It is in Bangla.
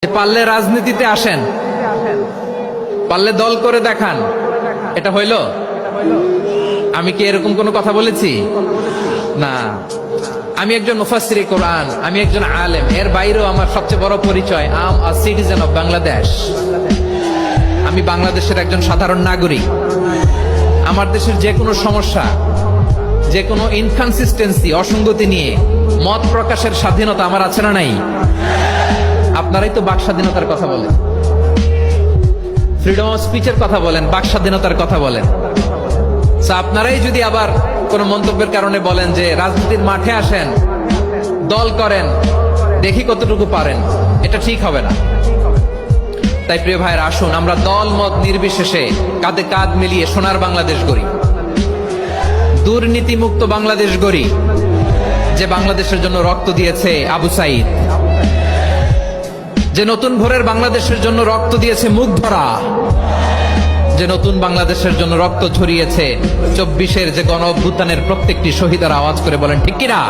পারলে রাজনীতিতে আসেন, পারলে দল করে দেখান। এটা হইল? আমি কি এরকম কোনো কথা বলেছি? না। আমি একজন মুফাসসিরে কোরআন, আমি একজন আলেম। এর বাইরেও আমার সবচেয়ে বড় পরিচয়, I am a citizen of Bangladesh. আমি বাংলাদেশের একজন সাধারণ নাগরিক। আমার দেশের যে কোনো সমস্যা, যে কোনো ইনকনসিস্টেন্সি, অসঙ্গতি নিয়ে মত প্রকাশের স্বাধীনতা আমার আছে না নাই? আপনারাই তো বাক স্বাধীনতার কথা বলেন, ফ্রিডম অফ স্পিচের কথা বলেন, বাক স্বাধীনতার কথা বলেন। আপনারাই যদি আবার কোন মন্তব্যের কারণে বলেন যে রাজনীতির মাঠে আসেন, দল করেন, দেখি কতটুকু পারেন, এটা ঠিক হবে না। তাই প্রিয় ভাইয়ের, আসুন আমরা দল মত নির্বিশেষে কাঁধে কাঁধ মিলিয়ে সোনার বাংলাদেশ গড়ি, দুর্নীতিমুক্ত বাংলাদেশ গড়ি, যে বাংলাদেশের জন্য রক্ত দিয়েছে আবু সাইদ, যে নতুন ভোরের বাংলাদেশের জন্য রক্ত দিয়েছে মুগ্ধরা, যে নতুন বাংলাদেশের জন্য রক্ত ছড়িয়েছে 24-এর যে গণ অভ্যুত্থানের প্রত্যেকটি শহীদের। আওয়াজ করে বলেন ঠিক কিনা?